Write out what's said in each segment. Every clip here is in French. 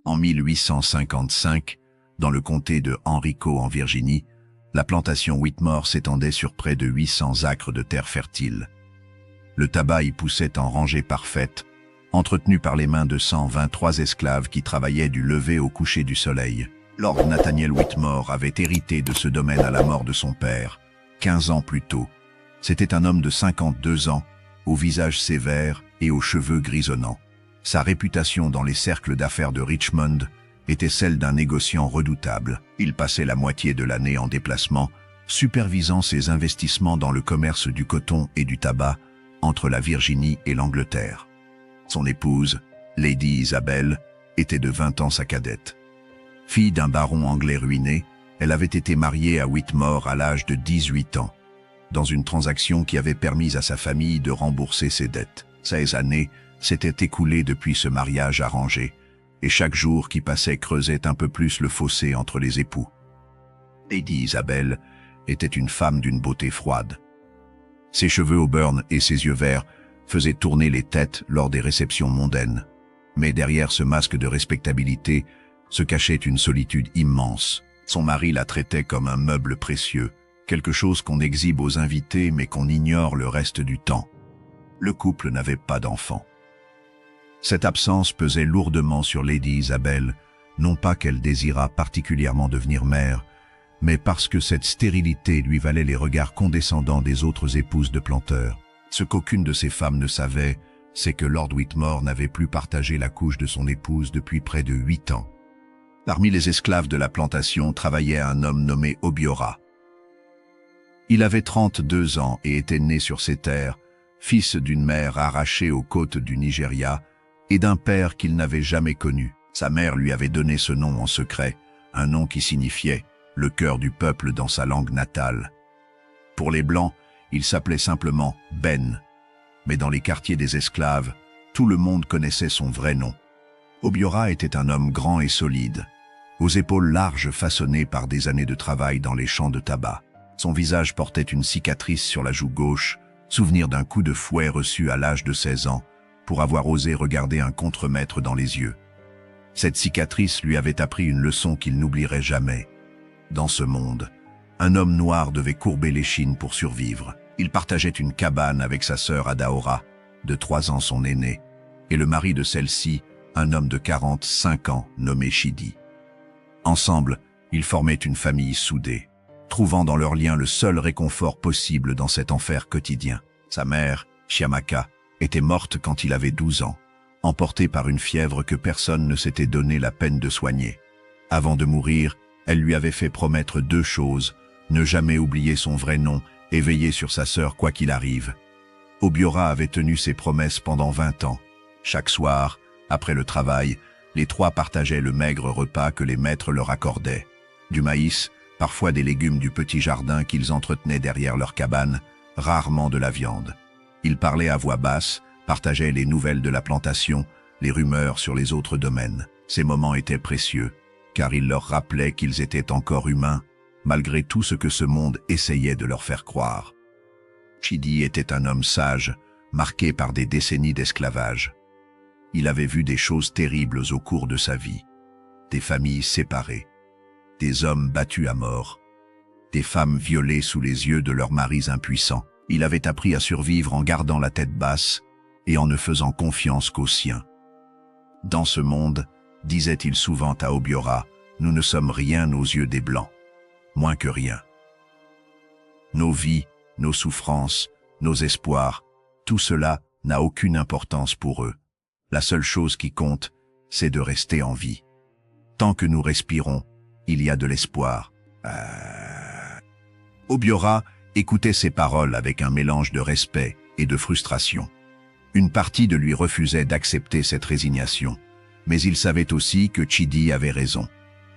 En 1855, dans le comté de Henrico en Virginie, la plantation Whitmore s'étendait sur près de 800 acres de terre fertile. Le tabac y poussait en rangées parfaites, entretenu par les mains de 123 esclaves qui travaillaient du lever au coucher du soleil. Lord Nathaniel Whitmore avait hérité de ce domaine à la mort de son père, 15 ans plus tôt. C'était un homme de 52 ans, au visage sévère et aux cheveux grisonnants. Sa réputation dans les cercles d'affaires de Richmond était celle d'un négociant redoutable. Il passait la moitié de l'année en déplacement, supervisant ses investissements dans le commerce du coton et du tabac entre la Virginie et l'Angleterre. Son épouse, Lady Isabel, était de 20 ans sa cadette. Fille d'un baron anglais ruiné, elle avait été mariée à Whitmore à l'âge de 18 ans, dans une transaction qui avait permis à sa famille de rembourser ses dettes. 16 années s'étaient écoulées depuis ce mariage arrangé, et chaque jour qui passait creusait un peu plus le fossé entre les époux. Lady Isabel était une femme d'une beauté froide. Ses cheveux auburn et ses yeux verts faisaient tourner les têtes lors des réceptions mondaines. Mais derrière ce masque de respectabilité se cachait une solitude immense. Son mari la traitait comme un meuble précieux, quelque chose qu'on exhibe aux invités mais qu'on ignore le reste du temps. Le couple n'avait pas d'enfants. Cette absence pesait lourdement sur Lady Isabel, non pas qu'elle désirât particulièrement devenir mère, mais parce que cette stérilité lui valait les regards condescendants des autres épouses de planteurs. Ce qu'aucune de ces femmes ne savait, c'est que Lord Whitmore n'avait plus partagé la couche de son épouse depuis près de 8 ans. Parmi les esclaves de la plantation travaillait un homme nommé Obiora. Il avait 32 ans et était né sur ces terres, fils d'une mère arrachée aux côtes du Nigeria et d'un père qu'il n'avait jamais connu. Sa mère lui avait donné ce nom en secret, un nom qui signifiait « le cœur du peuple » dans sa langue natale. Pour les Blancs, il s'appelait simplement Ben, mais dans les quartiers des esclaves, tout le monde connaissait son vrai nom. Obiora était un homme grand et solide, aux épaules larges façonnées par des années de travail dans les champs de tabac. Son visage portait une cicatrice sur la joue gauche, souvenir d'un coup de fouet reçu à l'âge de 16 ans, pour avoir osé regarder un contremaître dans les yeux. Cette cicatrice lui avait appris une leçon qu'il n'oublierait jamais. Dans ce monde, un homme noir devait courber l'échine pour survivre. Il partageait une cabane avec sa sœur Adaora, de 3 ans son aînée, et le mari de celle-ci, un homme de 45 ans nommé Chidi. Ensemble, ils formaient une famille soudée, trouvant dans leur lien le seul réconfort possible dans cet enfer quotidien. Sa mère, Chiamaka, était morte quand il avait 12 ans, emportée par une fièvre que personne ne s'était donné la peine de soigner. Avant de mourir, elle lui avait fait promettre 2 choses, ne jamais oublier son vrai nom et veiller sur sa sœur quoi qu'il arrive. Obiora avait tenu ses promesses pendant 20 ans. Chaque soir, après le travail, les 3 partageaient le maigre repas que les maîtres leur accordaient. Du maïs, parfois des légumes du petit jardin qu'ils entretenaient derrière leur cabane, rarement de la viande. Ils parlaient à voix basse, partageaient les nouvelles de la plantation, les rumeurs sur les autres domaines. Ces moments étaient précieux, car ils leur rappelaient qu'ils étaient encore humains, malgré tout ce que ce monde essayait de leur faire croire. Chidi était un homme sage, marqué par des décennies d'esclavage. Il avait vu des choses terribles au cours de sa vie. Des familles séparées, des hommes battus à mort, des femmes violées sous les yeux de leurs maris impuissants. Il avait appris à survivre en gardant la tête basse et en ne faisant confiance qu'aux siens. Dans ce monde, disait-il souvent à Obiora, nous ne sommes rien aux yeux des Blancs, moins que rien. Nos vies, nos souffrances, nos espoirs, tout cela n'a aucune importance pour eux. La seule chose qui compte, c'est de rester en vie. Tant que nous respirons, il y a de l'espoir. Obiora écoutait ces paroles avec un mélange de respect et de frustration. Une partie de lui refusait d'accepter cette résignation, mais il savait aussi que Chidi avait raison.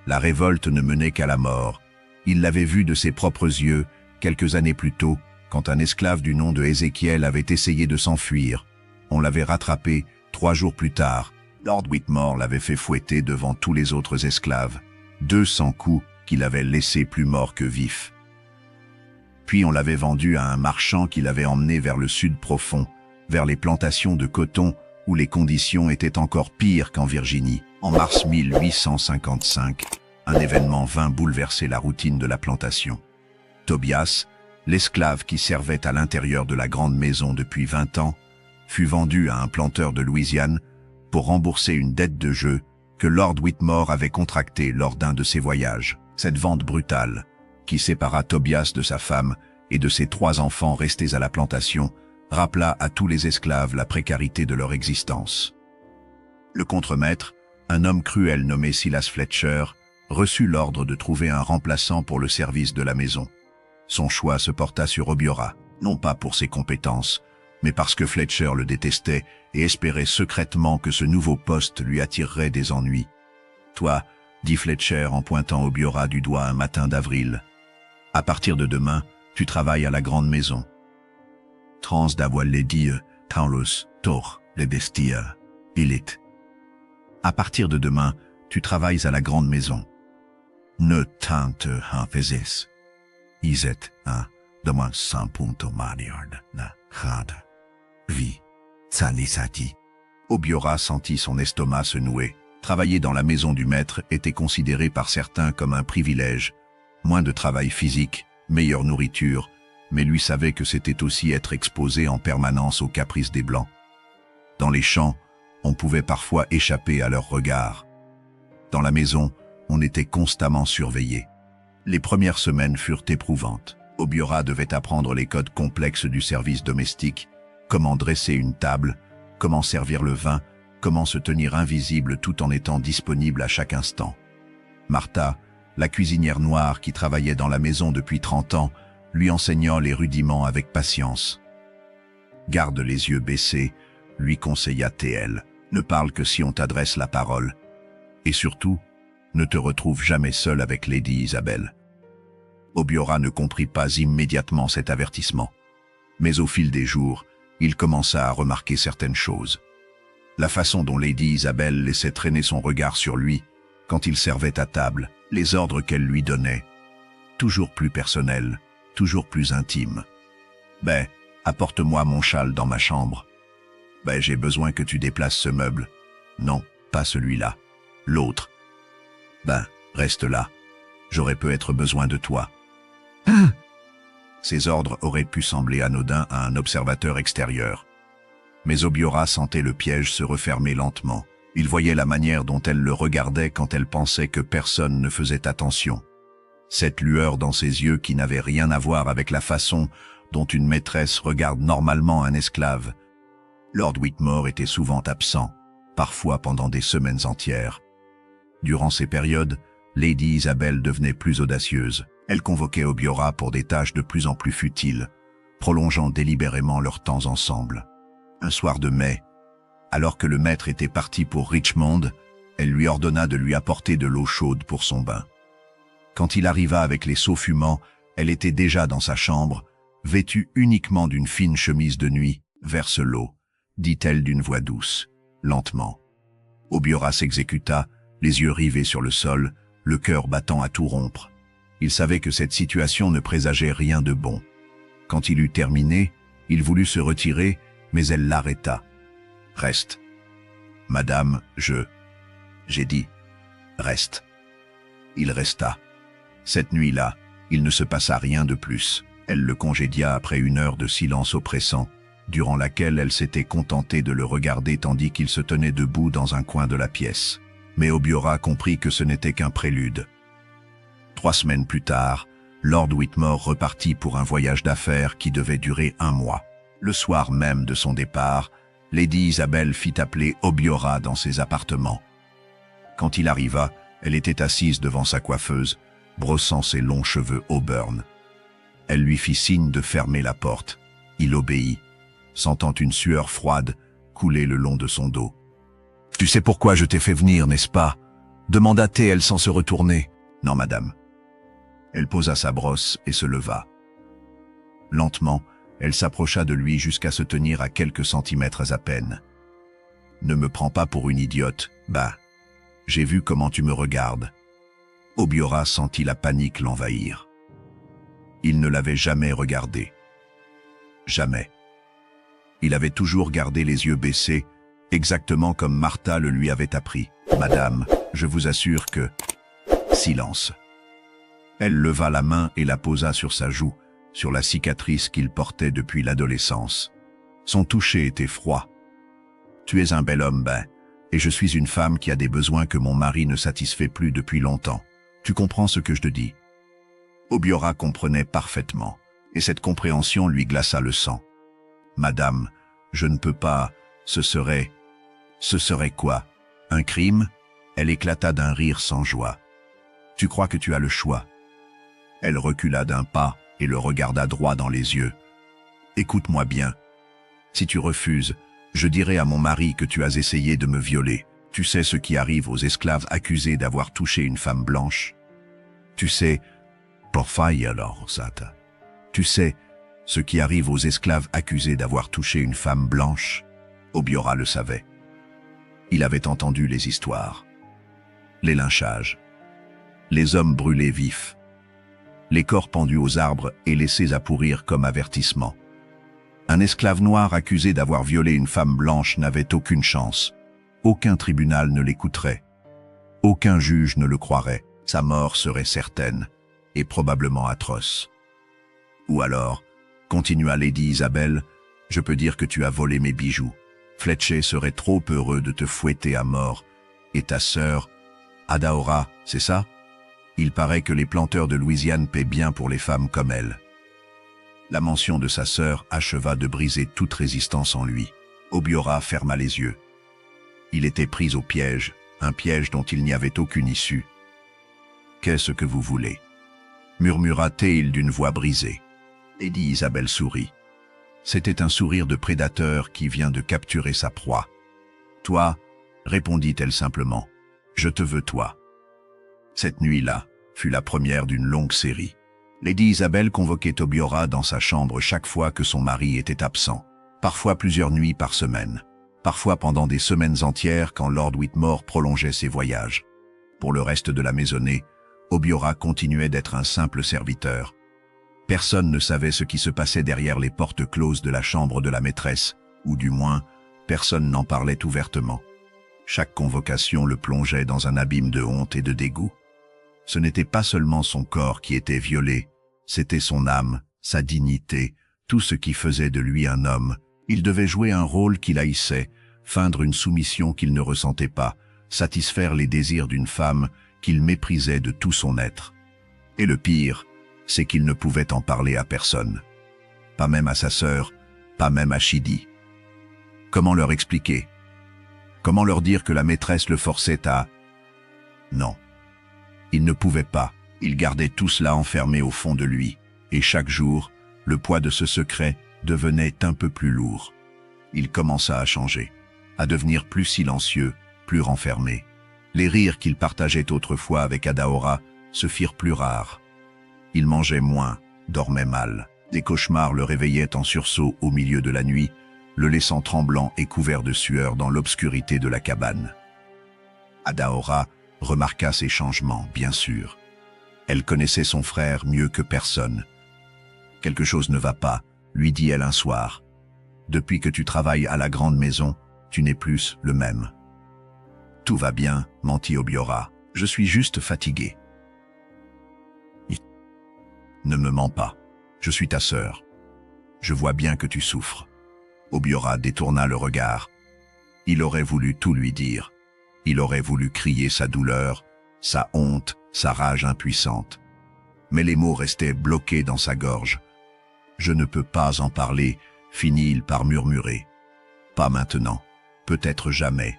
La révolte ne menait qu'à la mort. Il l'avait vu de ses propres yeux, quelques années plus tôt, quand un esclave du nom de Ézéchiel avait essayé de s'enfuir. On l'avait rattrapé 3 jours plus tard. Lord Whitmore l'avait fait fouetter devant tous les autres esclaves. 200 coups qu'il avait laissés plus morts que vifs. Puis on l'avait vendu à un marchand qui l'avait emmené vers le sud profond, vers les plantations de coton où les conditions étaient encore pires qu'en Virginie. En mars 1855, un événement vint bouleverser la routine de la plantation. Tobias, l'esclave qui servait à l'intérieur de la grande maison depuis 20 ans, fut vendu à un planteur de Louisiane pour rembourser une dette de jeu que Lord Whitmore avait contractée lors d'un de ses voyages. Cette vente brutale, qui sépara Tobias de sa femme et de ses 3 enfants restés à la plantation, rappela à tous les esclaves la précarité de leur existence. Le contremaître, un homme cruel nommé Silas Fletcher, reçut l'ordre de trouver un remplaçant pour le service de la maison. Son choix se porta sur Obiora, non pas pour ses compétences, mais parce que Fletcher le détestait et espérait secrètement que ce nouveau poste lui attirerait des ennuis. « Toi, » dit Fletcher en pointant Obiora du doigt un matin d'avril, « à partir de demain, tu travailles à la grande maison. » Trans d'avoir les dieux, Taurus, Tor, les besties, Ilit. À partir de demain, tu travailles à la grande maison. Ne tente un faisis. Iset, de moins 100 punto mariard, na, rade. Vi, salisati. Obiora sentit son estomac se nouer. Travailler dans la maison du maître était considéré par certains comme un privilège. Moins de travail physique, meilleure nourriture, mais lui savait que c'était aussi être exposé en permanence aux caprices des Blancs. Dans les champs, on pouvait parfois échapper à leurs regards. Dans la maison, on était constamment surveillé. Les premières semaines furent éprouvantes. Obiora devait apprendre les codes complexes du service domestique, comment dresser une table, comment servir le vin, comment se tenir invisible tout en étant disponible à chaque instant. Martha, la cuisinière noire qui travaillait dans la maison depuis 30 ans, lui enseignant les rudiments avec patience. « Garde les yeux baissés », lui conseilla TL. « Ne parle que si on t'adresse la parole. Et surtout, ne te retrouve jamais seul avec Lady Isabelle. » Obiora ne comprit pas immédiatement cet avertissement. Mais au fil des jours, il commença à remarquer certaines choses. La façon dont Lady Isabelle laissait traîner son regard sur lui quand il servait à table, les ordres qu'elle lui donnait. Toujours plus personnels, toujours plus intimes. « Ben, apporte-moi mon châle dans ma chambre. »« Ben, j'ai besoin que tu déplaces ce meuble. »« Non, pas celui-là. L'autre. »« Ben, reste là. J'aurais peut-être besoin de toi. » Ces ordres auraient pu sembler anodins à un observateur extérieur. Mais Obiora sentait le piège se refermer lentement. Il voyait la manière dont elle le regardait quand elle pensait que personne ne faisait attention. Cette lueur dans ses yeux qui n'avait rien à voir avec la façon dont une maîtresse regarde normalement un esclave. Lord Whitmore était souvent absent, parfois pendant des semaines entières. Durant ces périodes, Lady Isabelle devenait plus audacieuse. Elle convoquait Obiora pour des tâches de plus en plus futiles, prolongeant délibérément leur temps ensemble. Un soir de mai, alors que le maître était parti pour Richmond, elle lui ordonna de lui apporter de l'eau chaude pour son bain. Quand il arriva avec les seaux fumants, elle était déjà dans sa chambre, vêtue uniquement d'une fine chemise de nuit. « Verse l'eau », dit-elle d'une voix douce, lentement. Obiora s'exécuta, les yeux rivés sur le sol, le cœur battant à tout rompre. Il savait que cette situation ne présageait rien de bon. Quand il eut terminé, il voulut se retirer, mais elle l'arrêta. « Reste. »« Madame, j'ai dit, reste. » Il resta. Cette nuit-là, il ne se passa rien de plus. Elle le congédia après une heure de silence oppressant, durant laquelle elle s'était contentée de le regarder tandis qu'il se tenait debout dans un coin de la pièce. Mais Obiora comprit que ce n'était qu'un prélude. 3 semaines plus tard, Lord Whitmore repartit pour un voyage d'affaires qui devait durer 1 mois. Le soir même de son départ, Lady Isabelle fit appeler Obiora dans ses appartements. Quand il arriva, elle était assise devant sa coiffeuse, brossant ses longs cheveux auburn. Elle lui fit signe de fermer la porte. Il obéit, sentant une sueur froide couler le long de son dos. « Tu sais pourquoi je t'ai fait venir, n'est-ce pas ?» demanda-t-elle sans se retourner. « Non, madame. » Elle posa sa brosse et se leva. Lentement, elle s'approcha de lui jusqu'à se tenir à quelques centimètres à peine. « Ne me prends pas pour une idiote, bah. J'ai vu comment tu me regardes. » Obiora sentit la panique l'envahir. Il ne l'avait jamais regardée. Jamais. Il avait toujours gardé les yeux baissés, exactement comme Martha le lui avait appris. Madame, je vous assure que... Silence. Elle leva la main et la posa sur sa joue, sur la cicatrice qu'il portait depuis l'adolescence. Son toucher était froid. Tu es un bel homme, ben, et je suis une femme qui a des besoins que mon mari ne satisfait plus depuis longtemps. Tu comprends ce que je te dis? Obiora comprenait parfaitement, et cette compréhension lui glaça le sang. Madame, je ne peux pas, ce serait... Ce serait quoi? Un crime? Elle éclata d'un rire sans joie. Tu crois que tu as le choix? Elle recula d'un pas et le regarda droit dans les yeux. Écoute-moi bien. Si tu refuses, je dirai à mon mari que tu as essayé de me violer. Tu sais ce qui arrive aux esclaves accusés d'avoir touché une femme blanche? Tu sais, tu sais ce qui arrive aux esclaves accusés d'avoir touché une femme blanche? Obiora le savait. Il avait entendu les histoires. Les lynchages. Les hommes brûlés vifs. Les corps pendus aux arbres et laissés à pourrir comme avertissement. Un esclave noir accusé d'avoir violé une femme blanche n'avait aucune chance. Aucun tribunal ne l'écouterait. Aucun juge ne le croirait. Sa mort serait certaine et probablement atroce. Ou alors, continua Lady Isabelle, je peux dire que tu as volé mes bijoux. Fletcher serait trop heureux de te fouetter à mort. Et ta sœur, Adaora, c'est ça? Il paraît que les planteurs de Louisiane paient bien pour les femmes comme elle. La mention de sa sœur acheva de briser toute résistance en lui. Obiora ferma les yeux. Il était pris au piège, un piège dont il n'y avait aucune issue. « Qu'est-ce que vous voulez ?» murmura-t-il d'une voix brisée. Lady Isabelle sourit. C'était un sourire de prédateur qui vient de capturer sa proie. « Toi, répondit-elle simplement, je te veux toi. » Cette nuit-là fut la première d'une longue série. Lady Isabelle convoquait Obiora dans sa chambre chaque fois que son mari était absent, parfois plusieurs nuits par semaine, parfois pendant des semaines entières quand Lord Whitmore prolongeait ses voyages. Pour le reste de la maisonnée, Obiora continuait d'être un simple serviteur. Personne ne savait ce qui se passait derrière les portes closes de la chambre de la maîtresse, ou du moins, personne n'en parlait ouvertement. Chaque convocation le plongeait dans un abîme de honte et de dégoût. Ce n'était pas seulement son corps qui était violé, c'était son âme, sa dignité, tout ce qui faisait de lui un homme. Il devait jouer un rôle qu'il haïssait, feindre une soumission qu'il ne ressentait pas, satisfaire les désirs d'une femme qu'il méprisait de tout son être. Et le pire, c'est qu'il ne pouvait en parler à personne. Pas même à sa sœur, pas même à Chidi. Comment leur expliquer? Comment leur dire que la maîtresse le forçait à... Non. Il ne pouvait pas. Il gardait tout cela enfermé au fond de lui. Et chaque jour, le poids de ce secret devenait un peu plus lourd. Il commença à changer, à devenir plus silencieux, plus renfermé. Les rires qu'il partageait autrefois avec Adaora se firent plus rares. Il mangeait moins, dormait mal. Des cauchemars le réveillaient en sursaut au milieu de la nuit, le laissant tremblant et couvert de sueur dans l'obscurité de la cabane. Adaora remarqua ces changements, bien sûr. Elle connaissait son frère mieux que personne. « Quelque chose ne va pas », lui dit-elle un soir. « Depuis que tu travailles à la grande maison, tu n'es plus le même. »« Tout va bien, mentit Obiora. Je suis juste fatigué. »« Ne me mens pas. Je suis ta sœur. Je vois bien que tu souffres. » Obiora détourna le regard. Il aurait voulu tout lui dire. Il aurait voulu crier sa douleur, sa honte, sa rage impuissante. Mais les mots restaient bloqués dans sa gorge. « Je ne peux pas en parler », finit-il par murmurer. « Pas maintenant. Peut-être jamais. »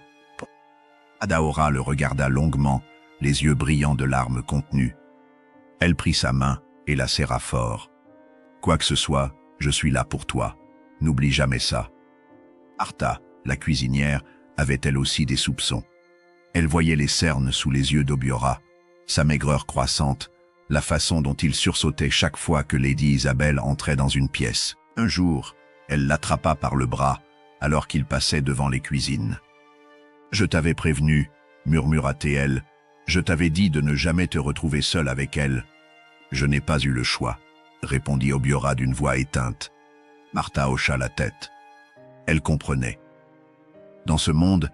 Adaora le regarda longuement, les yeux brillants de larmes contenues. Elle prit sa main et la serra fort. « Quoi que ce soit, je suis là pour toi. N'oublie jamais ça. » Arta, la cuisinière, avait elle aussi des soupçons. Elle voyait les cernes sous les yeux d'Obiora, sa maigreur croissante, la façon dont il sursautait chaque fois que Lady Isabelle entrait dans une pièce. Un jour, elle l'attrapa par le bras alors qu'il passait devant les cuisines. « Je t'avais prévenu, » murmura-t-elle, « je t'avais dit de ne jamais te retrouver seule avec elle. »« Je n'ai pas eu le choix, » répondit Obiora d'une voix éteinte. Martha hocha la tête. Elle comprenait. Dans ce monde,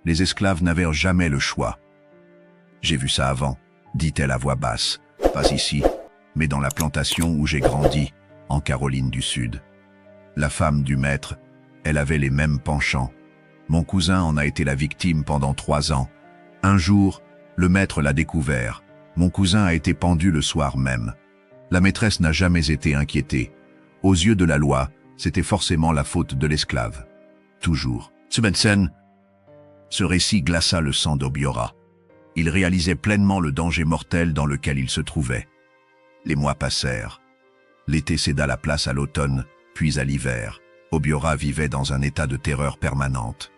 Les esclaves n'avaient jamais le choix. « J'ai vu ça avant », dit-elle à voix basse. « Pas ici, mais dans la plantation où j'ai grandi, en Caroline du Sud. » La femme du maître, elle avait les mêmes penchants. Mon cousin en a été la victime pendant 3 ans. Un jour, le maître l'a découvert. Mon cousin a été pendu le soir même. La maîtresse n'a jamais été inquiétée. Aux yeux de la loi, c'était forcément la faute de l'esclave. Toujours. Ce récit glaça le sang d'Obiora. Il réalisait pleinement le danger mortel dans lequel il se trouvait. Les mois passèrent. L'été céda la place à l'automne, puis à l'hiver. Obiora vivait dans un état de terreur permanente.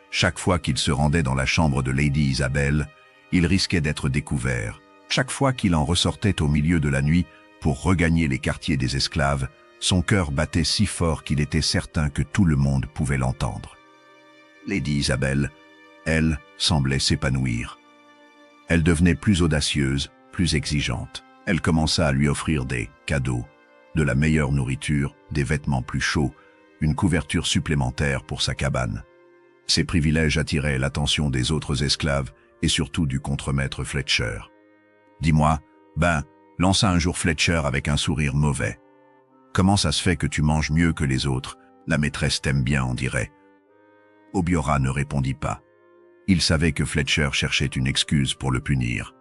Chaque fois qu'il se rendait dans la chambre de Lady Isabelle, il risquait d'être découvert. Chaque fois qu'il en ressortait au milieu de la nuit pour regagner les quartiers des esclaves, son cœur battait si fort qu'il était certain que tout le monde pouvait l'entendre. Lady Isabelle, elle, semblait s'épanouir. Elle devenait plus audacieuse, plus exigeante. Elle commença à lui offrir des cadeaux, de la meilleure nourriture, des vêtements plus chauds, une couverture supplémentaire pour sa cabane. Ces privilèges attiraient l'attention des autres esclaves et surtout du contremaître Fletcher. « Dis-moi, lança un jour Fletcher avec un sourire mauvais. « Comment ça se fait que tu manges mieux que les autres? La maîtresse t'aime bien, on dirait. » Obiora ne répondit pas. Il savait que Fletcher cherchait une excuse pour le punir.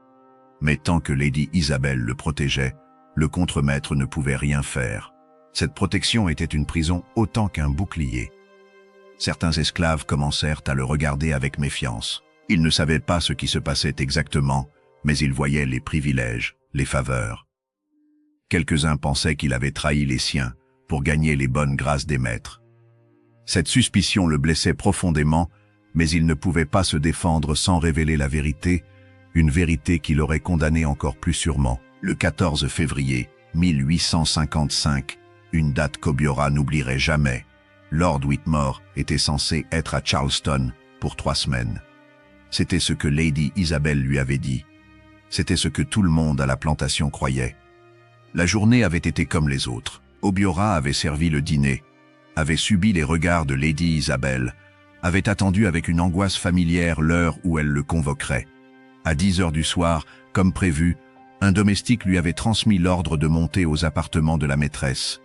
Mais tant que Lady Isabelle le protégeait, le contremaître ne pouvait rien faire. Cette protection était une prison autant qu'un bouclier. Certains esclaves commencèrent à le regarder avec méfiance. Ils ne savaient pas ce qui se passait exactement, mais ils voyaient les privilèges, les faveurs. Quelques-uns pensaient qu'il avait trahi les siens pour gagner les bonnes grâces des maîtres. Cette suspicion le blessait profondément, mais il ne pouvait pas se défendre sans révéler la vérité, une vérité qui l'aurait condamné encore plus sûrement. Le 14 février 1855, une date qu'Obiora n'oublierait jamais, Lord Whitmore était censé être à Charleston pour 3 semaines. C'était ce que Lady Isabelle lui avait dit. C'était ce que tout le monde à la plantation croyait. La journée avait été comme les autres. Obiora avait servi le dîner, avait subi les regards de Lady Isabelle, avait attendu avec une angoisse familière l'heure où elle le convoquerait. À 10 heures du soir, comme prévu, un domestique lui avait transmis l'ordre de monter aux appartements de la maîtresse.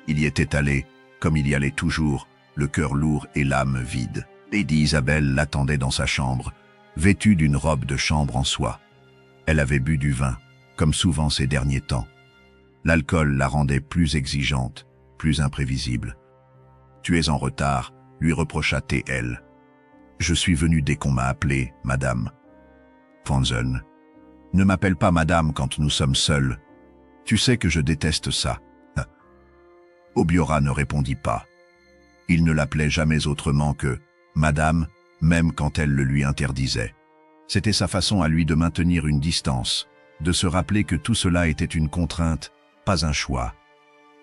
Il y était allé, comme il y allait toujours, le cœur lourd et l'âme vide. Lady Isabelle l'attendait dans sa chambre, vêtue d'une robe de chambre en soie. Elle avait bu du vin, comme souvent ces derniers temps. L'alcool la rendait plus exigeante, plus imprévisible. « Tu es en retard », lui reprocha-t-elle. « Je suis venu dès qu'on m'a appelé, madame. » Fanzen. « Ne m'appelle pas madame quand nous sommes seuls. Tu sais que je déteste ça. » Obiora ne répondit pas. Il ne l'appelait jamais autrement que « madame », même quand elle le lui interdisait. C'était sa façon à lui de maintenir une distance, de se rappeler que tout cela était une contrainte, pas un choix.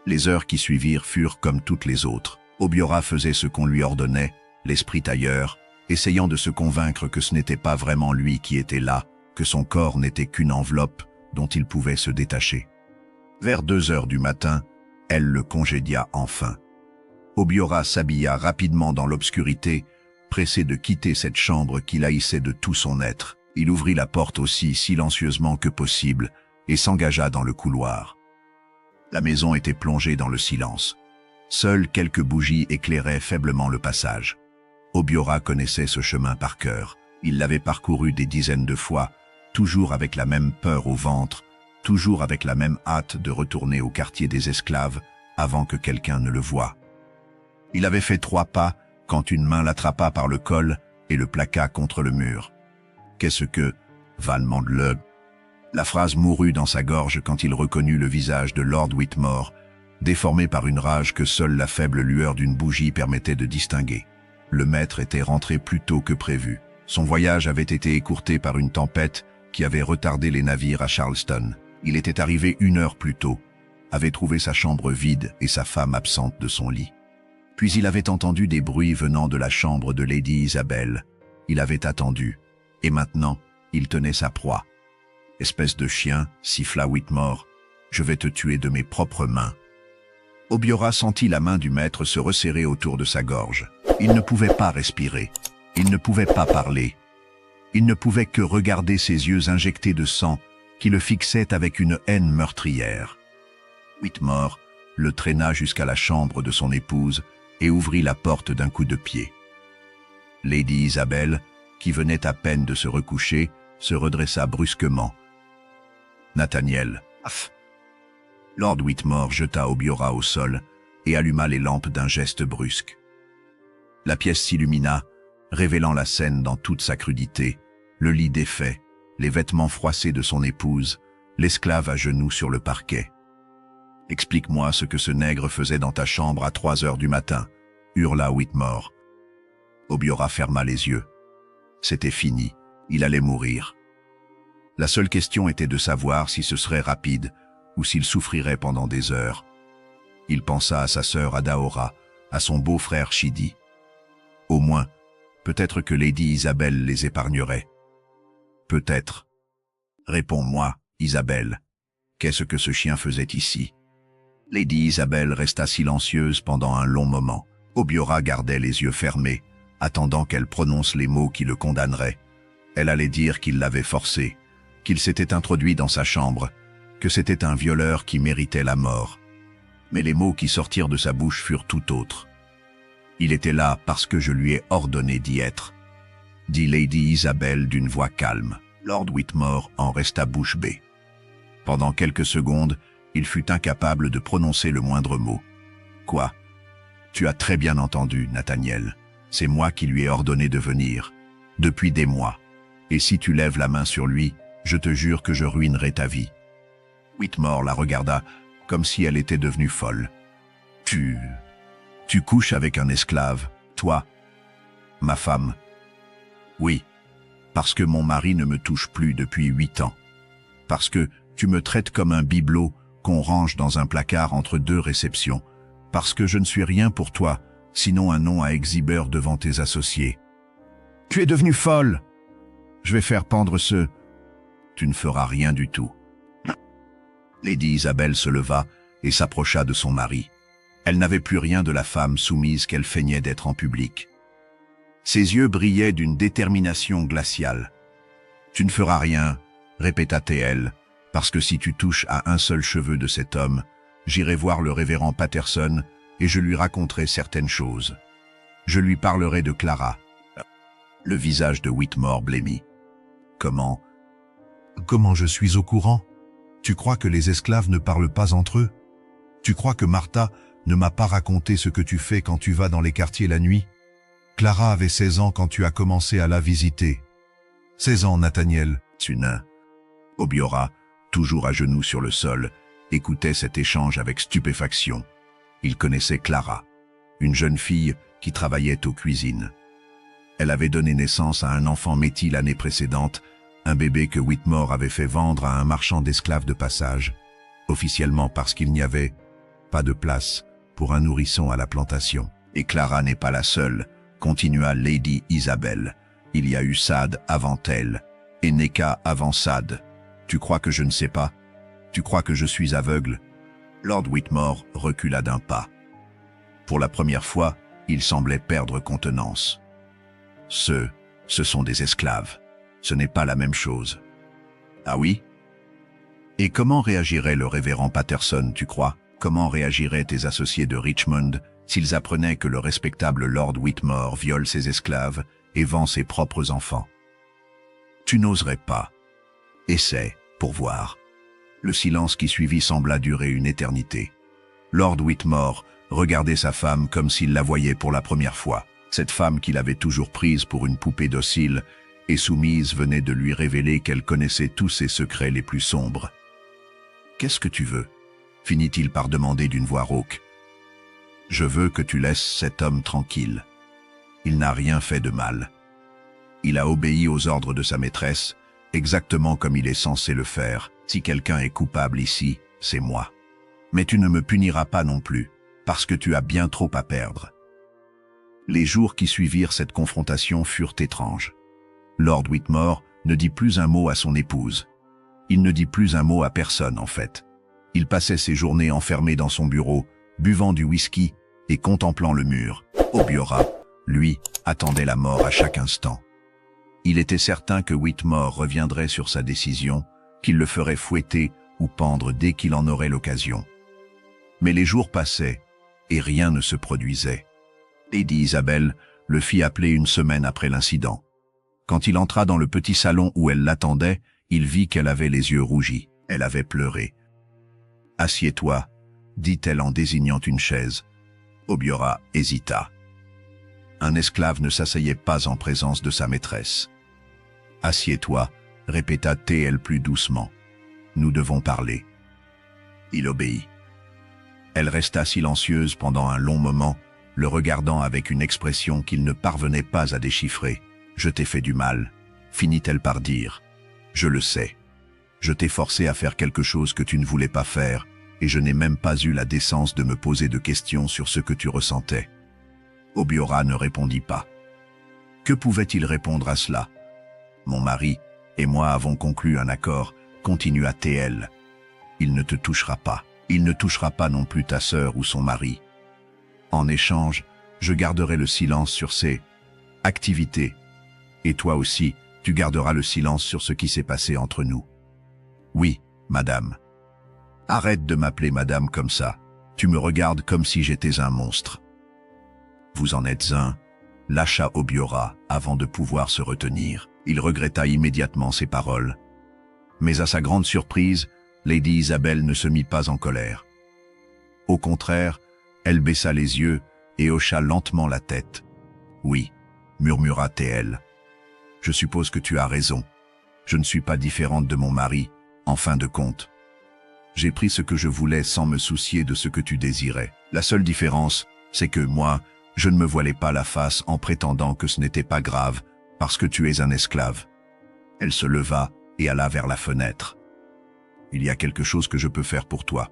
Les heures qui suivirent furent comme toutes les autres. Obiora faisait ce qu'on lui ordonnait, l'esprit ailleurs, essayant de se convaincre que ce n'était pas vraiment lui qui était là, que son corps n'était qu'une enveloppe dont il pouvait se détacher. Vers 2 heures du matin, elle le congédia enfin. Obiora s'habilla rapidement dans l'obscurité, pressé de quitter cette chambre qu'il haïssait de tout son être. Il ouvrit la porte aussi silencieusement que possible et s'engagea dans le couloir. La maison était plongée dans le silence. Seules quelques bougies éclairaient faiblement le passage. Obiora connaissait ce chemin par cœur. Il l'avait parcouru des dizaines de fois, toujours avec la même peur au ventre, toujours avec la même hâte de retourner au quartier des esclaves avant que quelqu'un ne le voie. Il avait fait 3 pas quand une main l'attrapa par le col et le plaqua contre le mur. « Qu'est-ce que... Van Mandle » La phrase mourut dans sa gorge quand il reconnut le visage de Lord Whitmore, déformé par une rage que seule la faible lueur d'une bougie permettait de distinguer. Le maître était rentré plus tôt que prévu. Son voyage avait été écourté par une tempête qui avait retardé les navires à Charleston. Il était arrivé 1 heure plus tôt, avait trouvé sa chambre vide et sa femme absente de son lit. Puis il avait entendu des bruits venant de la chambre de Lady Isabelle. Il avait attendu, et maintenant, il tenait sa proie. « Espèce de chien, siffla Whitmore, je vais te tuer de mes propres mains. » Obiora sentit la main du maître se resserrer autour de sa gorge. Il ne pouvait pas respirer. Il ne pouvait pas parler. Il ne pouvait que regarder ses yeux injectés de sang qui le fixaient avec une haine meurtrière. Whitmore le traîna jusqu'à la chambre de son épouse et ouvrit la porte d'un coup de pied. Lady Isabelle, qui venait à peine de se recoucher, se redressa brusquement. Nathaniel, af! Lord Whitmore jeta Obiora au sol et alluma les lampes d'un geste brusque. La pièce s'illumina, révélant la scène dans toute sa crudité, le lit défait, les vêtements froissés de son épouse, l'esclave à genoux sur le parquet. « Explique-moi ce que ce nègre faisait dans ta chambre à 3 heures du matin » hurla Whitmore. Obiora ferma les yeux. C'était fini, il allait mourir. La seule question était de savoir si ce serait rapide ou s'il souffrirait pendant des heures. Il pensa à sa sœur Adaora, à son beau-frère Chidi. Au moins, peut-être que Lady Isabelle les épargnerait. Peut-être. Réponds-moi, Isabelle. Qu'est-ce que ce chien faisait ici? Lady Isabelle resta silencieuse pendant un long moment. Obiora gardait les yeux fermés, attendant qu'elle prononce les mots qui le condamneraient. Elle allait dire qu'il l'avait forcé, qu'il s'était introduit dans sa chambre, que c'était un violeur qui méritait la mort. Mais les mots qui sortirent de sa bouche furent tout autres. « Il était là parce que je lui ai ordonné d'y être », dit Lady Isabelle d'une voix calme. Lord Whitmore en resta bouche bée. Pendant quelques secondes, il fut incapable de prononcer le moindre mot. « Quoi? Tu as très bien entendu, Nathaniel. C'est moi qui lui ai ordonné de venir, depuis des mois. Et si tu lèves la main sur lui, je te jure que je ruinerai ta vie. » Whitmore la regarda comme si elle était devenue folle. « Tu couches avec un esclave, toi, ma femme. » »« Oui, parce que mon mari ne me touche plus depuis 8 ans. Parce que tu me traites comme un bibelot qu'on range dans un placard entre 2 réceptions. Parce que je ne suis rien pour toi, sinon un nom à exhibeur devant tes associés. Tu es devenue folle. Je vais faire pendre ce... Tu ne feras rien du tout. » Lady Isabelle se leva et s'approcha de son mari. Elle n'avait plus rien de la femme soumise qu'elle feignait d'être en public. Ses yeux brillaient d'une détermination glaciale. « Tu ne feras rien, » répéta-t-elle, « parce que si tu touches à un seul cheveu de cet homme, j'irai voir le révérend Patterson et je lui raconterai certaines choses. Je lui parlerai de Clara. » Le visage de Whitmore blêmit. « Comment je suis au courant? Tu crois que les esclaves ne parlent pas entre eux? Tu crois que Martha ne m'a pas raconté ce que tu fais quand tu vas dans les quartiers la nuit? Clara avait 16 ans quand tu as commencé à la visiter. 16 ans, Nathaniel. » Nain. Obiora, toujours à genoux sur le sol, écoutait cet échange avec stupéfaction. Il connaissait Clara, une jeune fille qui travaillait aux cuisines. Elle avait donné naissance à un enfant métis l'année précédente, un bébé que Whitmore avait fait vendre à un marchand d'esclaves de passage, officiellement parce qu'il n'y avait pas de place pour un nourrisson à la plantation. Et Clara n'est pas la seule, continua Lady Isabelle. Il y a eu Sad avant elle, et Neka avant Sad. Tu crois que je ne sais pas? Tu crois que je suis aveugle? Lord Whitmore recula d'un pas. Pour la première fois, il semblait perdre contenance. Ce sont des esclaves. Ce n'est pas la même chose. Ah oui? Et comment réagirait le révérend Patterson, tu crois? Comment réagiraient tes associés de Richmond s'ils apprenaient que le respectable Lord Whitmore viole ses esclaves et vend ses propres enfants? Tu n'oserais pas. Essaie, pour voir. Le silence qui suivit sembla durer une éternité. Lord Whitmore regardait sa femme comme s'il la voyait pour la première fois. Cette femme qu'il avait toujours prise pour une poupée docile et soumise venait de lui révéler qu'elle connaissait tous ses secrets les plus sombres. « Qu'est-ce que tu veux ?» finit-il par demander d'une voix rauque. « Je veux que tu laisses cet homme tranquille. Il n'a rien fait de mal. Il a obéi aux ordres de sa maîtresse, exactement comme il est censé le faire. Si quelqu'un est coupable ici, c'est moi. Mais tu ne me puniras pas non plus, parce que tu as bien trop à perdre. » Les jours qui suivirent cette confrontation furent étranges. Lord Whitmore ne dit plus un mot à son épouse. Il ne dit plus un mot à personne, en fait. Il passait ses journées enfermé dans son bureau, buvant du whisky et contemplant le mur. Obiora Lui attendait la mort à chaque instant. Il était certain que Whitmore reviendrait sur sa décision, qu'il le ferait fouetter ou pendre dès qu'il en aurait l'occasion. Mais les jours passaient, et rien ne se produisait. Lady Isabel le fit appeler une semaine après l'incident. Quand il entra dans le petit salon où elle l'attendait, il vit qu'elle avait les yeux rougis. Elle avait pleuré. « Assieds-toi », dit-elle en désignant une chaise. Obiora hésita. Un esclave ne s'asseyait pas en présence de sa maîtresse. « Assieds-toi », répéta T.L. plus doucement. « Nous devons parler. » Il obéit. Elle resta silencieuse pendant un long moment, le regardant avec une expression qu'il ne parvenait pas à déchiffrer. « Je t'ai fait du mal », finit-elle par dire. « Je le sais. Je t'ai forcé à faire quelque chose que tu ne voulais pas faire, et je n'ai même pas eu la décence de me poser de questions sur ce que tu ressentais. » Obiora ne répondit pas. Que pouvait-il répondre à cela? « Mon mari et moi avons conclu un accord, » continua T.L. « Il ne te touchera pas. Il ne touchera pas non plus ta sœur ou son mari. En échange, je garderai le silence sur ses activités. Et toi aussi, tu garderas le silence sur ce qui s'est passé entre nous. » « Oui, madame. »« Arrête de m'appeler madame comme ça. Tu me regardes comme si j'étais un monstre. »« Vous en êtes un, » lâcha Obiora avant de pouvoir se retenir. Il regretta immédiatement ses paroles. Mais à sa grande surprise, Lady Isabel ne se mit pas en colère. Au contraire, elle baissa les yeux et hocha lentement la tête. « Oui, » murmura T.L. « Je suppose que tu as raison. Je ne suis pas différente de mon mari, en fin de compte. J'ai pris ce que je voulais sans me soucier de ce que tu désirais. La seule différence, c'est que moi, je ne me voilais pas la face en prétendant que ce n'était pas grave, parce que tu es un esclave. » Elle se leva et alla vers la fenêtre. « Il y a quelque chose que je peux faire pour toi. »«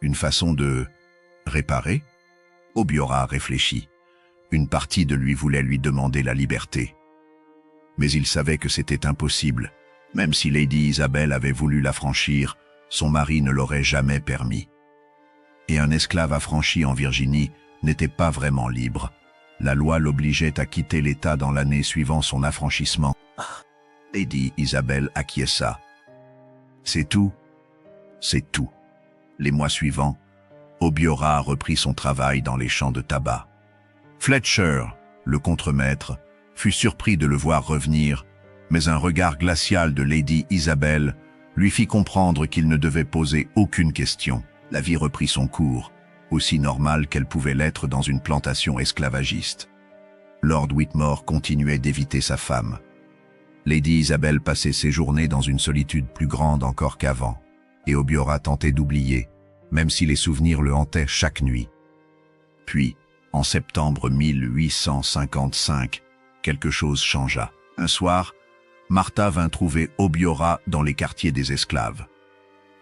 Une façon de réparer ?» Obiora réfléchit. Une partie de lui voulait lui demander la liberté. Mais il savait que c'était impossible. Même si Lady Isabel avait voulu l'affranchir, son mari ne l'aurait jamais permis. Et un esclave affranchi en Virginie n'était pas vraiment libre. La loi l'obligeait à quitter l'État dans l'année suivant son affranchissement. Lady Isabel acquiesça. C'est tout. C'est tout. Les mois suivants, Obiora reprit son travail dans les champs de tabac. Fletcher, le contremaître, fut surpris de le voir revenir, mais un regard glacial de Lady Isabel lui fit comprendre qu'il ne devait poser aucune question. La vie reprit son cours, aussi normale qu'elle pouvait l'être dans une plantation esclavagiste. Lord Whitmore continuait d'éviter sa femme. Lady Isabel passait ses journées dans une solitude plus grande encore qu'avant, et Obiora tentait d'oublier, même si les souvenirs le hantaient chaque nuit. Puis, en septembre 1855, quelque chose changea. Un soir, Martha vint trouver Obiora dans les quartiers des esclaves.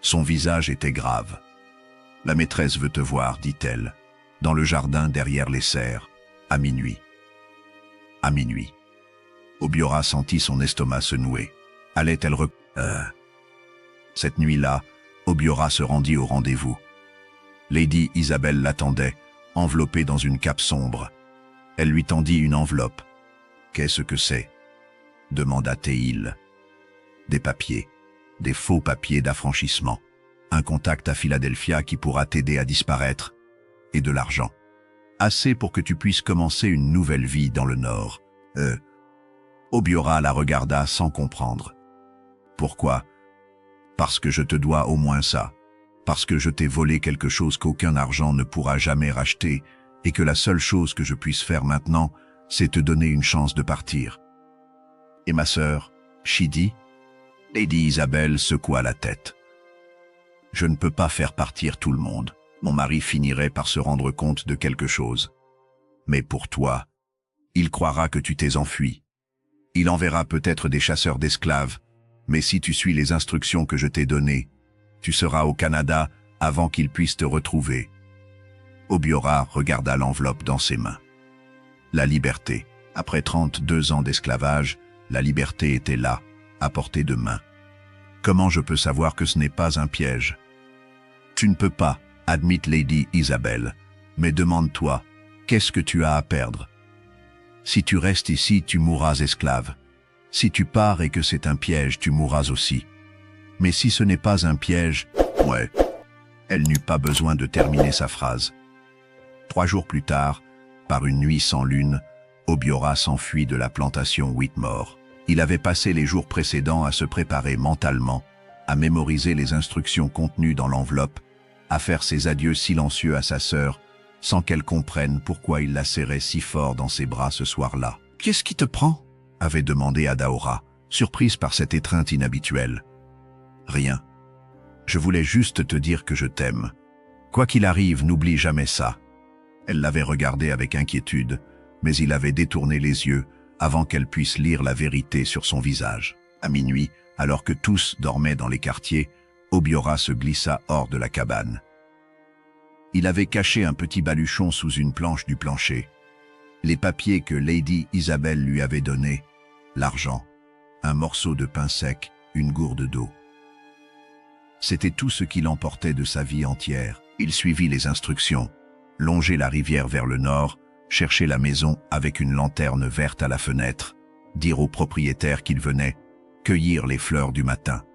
Son visage était grave. « La maîtresse veut te voir, dit-elle, dans le jardin derrière les serres, à minuit. » À minuit. Obiora sentit son estomac se nouer. Allait-elle Cette nuit-là, Obiora se rendit au rendez-vous. Lady Isabel l'attendait, enveloppée dans une cape sombre. Elle lui tendit une enveloppe. « Qu'est-ce que c'est ?» demanda T.L. « Des papiers, des faux papiers d'affranchissement, un contact à Philadelphia qui pourra t'aider à disparaître, et de l'argent. Assez pour que tu puisses commencer une nouvelle vie dans le Nord. » Obiora la regarda sans comprendre. « Pourquoi ?»« Parce que je te dois au moins ça. Parce que je t'ai volé quelque chose qu'aucun argent ne pourra jamais racheter, et que la seule chose que je puisse faire maintenant, c'est te donner une chance de partir. » « Et ma sœur, Chidi ?» Lady Isabel secoua la tête. « Je ne peux pas faire partir tout le monde. Mon mari finirait par se rendre compte de quelque chose. Mais pour toi, il croira que tu t'es enfui. Il enverra peut-être des chasseurs d'esclaves, mais si tu suis les instructions que je t'ai données, tu seras au Canada avant qu'ils puissent te retrouver. » Obiora regarda l'enveloppe dans ses mains. La liberté. Après 32 ans d'esclavage, la liberté était là, à portée de main. Comment je peux savoir que ce n'est pas un piège? Tu ne peux pas, admit Lady Isabel, mais demande-toi, Qu'est-ce que tu as à perdre? Si tu restes ici, tu mourras esclave. Si tu pars et que c'est un piège, tu mourras aussi. Mais si ce n'est pas un piège, ouais. Elle n'eut pas besoin de terminer sa phrase. 3 jours plus tard, par une nuit sans lune, Obiora s'enfuit de la plantation Whitmore. Il avait passé les jours précédents à se préparer mentalement, à mémoriser les instructions contenues dans l'enveloppe, à faire ses adieux silencieux à sa sœur, sans qu'elle comprenne pourquoi il la serrait si fort dans ses bras ce soir-là. « Qu'est-ce qui te prend ?» avait demandé Adaora, surprise par cette étreinte inhabituelle. « Rien. Je voulais juste te dire que je t'aime. Quoi qu'il arrive, n'oublie jamais ça. » Elle l'avait regardé avec inquiétude, mais il avait détourné les yeux avant qu'elle puisse lire la vérité sur son visage. À minuit, alors que tous dormaient dans les quartiers, Obiora se glissa hors de la cabane. Il avait caché un petit baluchon sous une planche du plancher. Les papiers que Lady Isabelle lui avait donnés, l'argent, un morceau de pain sec, une gourde d'eau. C'était tout ce qu'il emportait de sa vie entière. Il suivit les instructions, longer la rivière vers le nord, chercher la maison avec une lanterne verte à la fenêtre, dire au propriétaire qu'il venait, cueillir les fleurs du matin.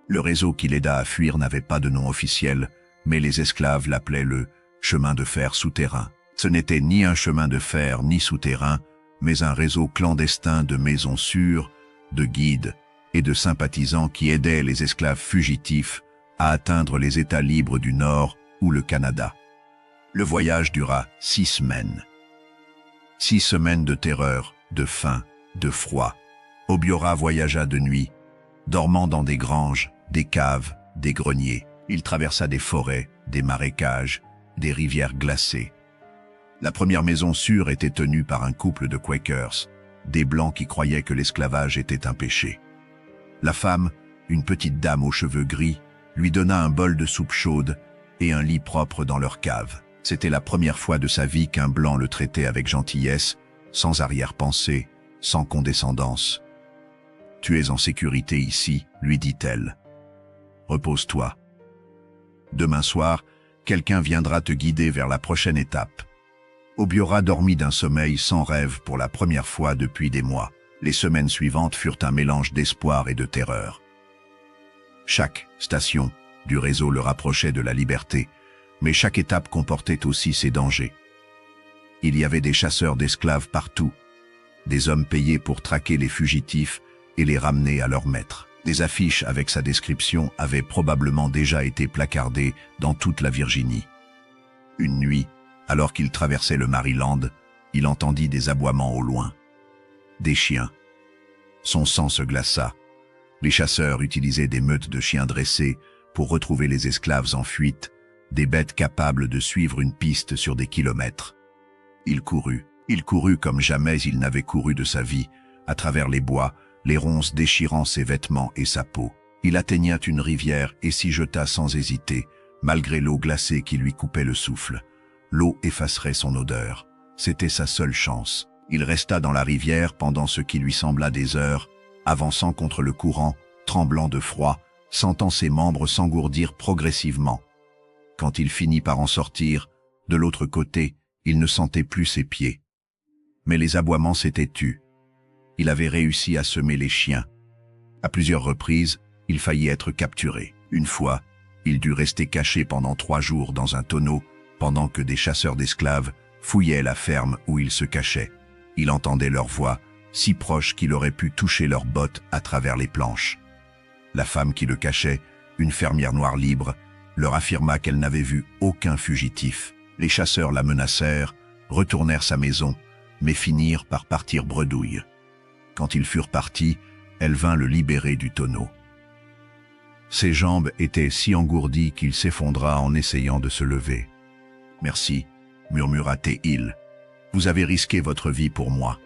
Le réseau qui l'aida à fuir n'avait pas de nom officiel, mais les esclaves l'appelaient le chemin de fer souterrain. Ce n'était ni un chemin de fer ni souterrain, mais un réseau clandestin de maisons sûres, de guides et de sympathisants qui aidaient les esclaves fugitifs à atteindre les États libres du Nord ou le Canada. Le voyage dura 6 semaines. 6 semaines de terreur, de faim, de froid. Obiora voyagea de nuit, dormant dans des granges, des caves, des greniers. Il traversa des forêts, des marécages, des rivières glacées. La première maison sûre était tenue par un couple de Quakers, des Blancs qui croyaient que l'esclavage était un péché. La femme, une petite dame aux cheveux gris, lui donna un bol de soupe chaude et un lit propre dans leur cave. C'était la première fois de sa vie qu'un Blanc le traitait avec gentillesse, sans arrière-pensée, sans condescendance. « Tu es en sécurité ici, » lui dit-elle. « Repose-toi. Demain soir, quelqu'un viendra te guider vers la prochaine étape. » Obiora dormit d'un sommeil sans rêve pour la première fois depuis des mois. Les semaines suivantes furent un mélange d'espoir et de terreur. Chaque station du réseau le rapprochait de la liberté, mais chaque étape comportait aussi ses dangers. Il y avait des chasseurs d'esclaves partout, des hommes payés pour traquer les fugitifs et les ramener à leur maître. Des affiches avec sa description avaient probablement déjà été placardées dans toute la Virginie. Une nuit, alors qu'il traversait le Maryland, il entendit des aboiements au loin. Des chiens. Son sang se glaça. Les chasseurs utilisaient des meutes de chiens dressés pour retrouver les esclaves en fuite, des bêtes capables de suivre une piste sur des kilomètres. Il courut comme jamais il n'avait couru de sa vie, à travers les bois, les ronces déchirant ses vêtements et sa peau. Il atteignit une rivière et s'y jeta sans hésiter, malgré l'eau glacée qui lui coupait le souffle. L'eau effacerait son odeur. C'était sa seule chance. Il resta dans la rivière pendant ce qui lui sembla des heures, avançant contre le courant, tremblant de froid, sentant ses membres s'engourdir progressivement. Quand il finit par en sortir, de l'autre côté, il ne sentait plus ses pieds. Mais les aboiements s'étaient tus. Il avait réussi à semer les chiens. À plusieurs reprises, il faillit être capturé. Une fois, il dut rester caché pendant 3 jours dans un tonneau, pendant que des chasseurs d'esclaves fouillaient la ferme où il se cachait. Il entendait leur voix, si proche qu'il aurait pu toucher leurs bottes à travers les planches. La femme qui le cachait, une fermière noire libre, leur affirma qu'elle n'avait vu aucun fugitif. Les chasseurs la menacèrent, retournèrent sa maison, mais finirent par partir bredouille. Quand ils furent partis, elle vint le libérer du tonneau. Ses jambes étaient si engourdies qu'il s'effondra en essayant de se lever. « Merci » murmura Tehil. « Vous avez risqué votre vie pour moi. »«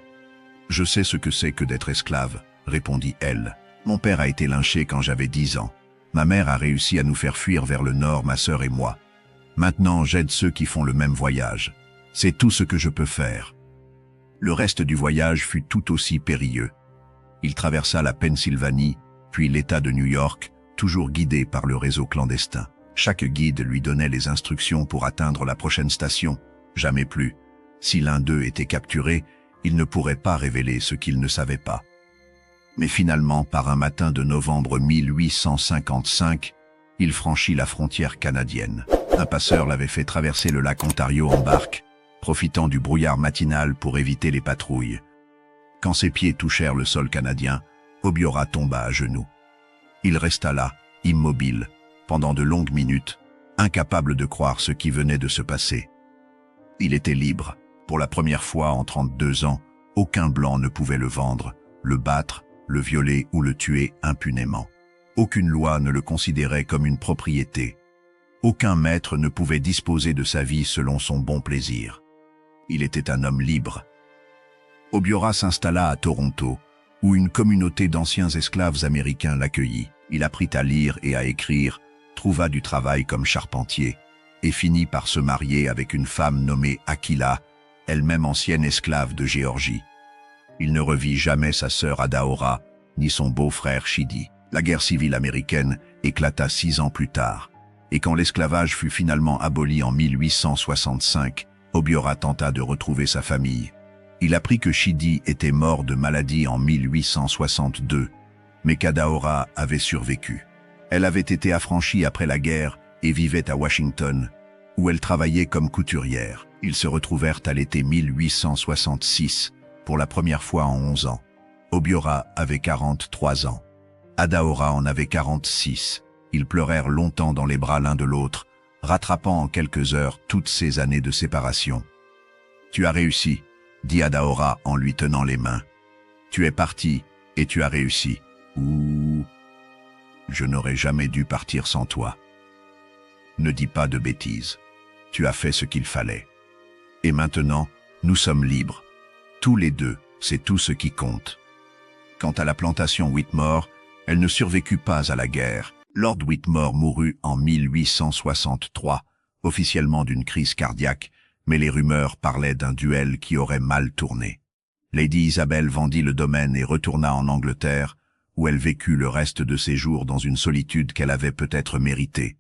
Je sais ce que c'est que d'être esclave » répondit elle. « Mon père a été lynché quand j'avais 10 ans. Ma mère a réussi à nous faire fuir vers le nord, ma sœur et moi. Maintenant, j'aide ceux qui font le même voyage. C'est tout ce que je peux faire. » Le reste du voyage fut tout aussi périlleux. Il traversa la Pennsylvanie, puis l'État de New York, toujours guidé par le réseau clandestin. Chaque guide lui donnait les instructions pour atteindre la prochaine station. Jamais plus. Si l'un d'eux était capturé, il ne pourrait pas révéler ce qu'il ne savait pas. Mais finalement, par un matin de novembre 1855, il franchit la frontière canadienne. Un passeur l'avait fait traverser le lac Ontario en barque, profitant du brouillard matinal pour éviter les patrouilles. Quand ses pieds touchèrent le sol canadien, Obiora tomba à genoux. Il resta là, immobile, pendant de longues minutes, incapable de croire ce qui venait de se passer. Il était libre. Pour la première fois en 32 ans, aucun blanc ne pouvait le vendre, le battre, le violer ou le tuer impunément. Aucune loi ne le considérait comme une propriété. Aucun maître ne pouvait disposer de sa vie selon son bon plaisir. Il était un homme libre. Obiora s'installa à Toronto, où une communauté d'anciens esclaves américains l'accueillit. Il apprit à lire et à écrire, trouva du travail comme charpentier, et finit par se marier avec une femme nommée Aquila, elle-même ancienne esclave de Géorgie. Il ne revit jamais sa sœur Adaora, ni son beau-frère Chidi. La guerre civile américaine éclata 6 ans plus tard, et quand l'esclavage fut finalement aboli en 1865, Obiora tenta de retrouver sa famille. Il apprit que Chidi était mort de maladie en 1862, mais qu'Adaora avait survécu. Elle avait été affranchie après la guerre et vivait à Washington, où elle travaillait comme couturière. Ils se retrouvèrent à l'été 1866, pour la première fois en 11 ans. Obiora avait 43 ans. Adaora en avait 46. Ils pleurèrent longtemps dans les bras l'un de l'autre, rattrapant en quelques heures toutes ces années de séparation. « Tu as réussi », dit Adaora en lui tenant les mains. « Tu es parti et tu as réussi. Ouh, je n'aurais jamais dû partir sans toi. Ne dis pas de bêtises. Tu as fait ce qu'il fallait. Et maintenant, nous sommes libres. Tous les deux, c'est tout ce qui compte. » Quant à la plantation Whitmore, elle ne survécut pas à la guerre. Lord Whitmore mourut en 1863, officiellement d'une crise cardiaque, mais les rumeurs parlaient d'un duel qui aurait mal tourné. Lady Isabelle vendit le domaine et retourna en Angleterre, où elle vécut le reste de ses jours dans une solitude qu'elle avait peut-être méritée.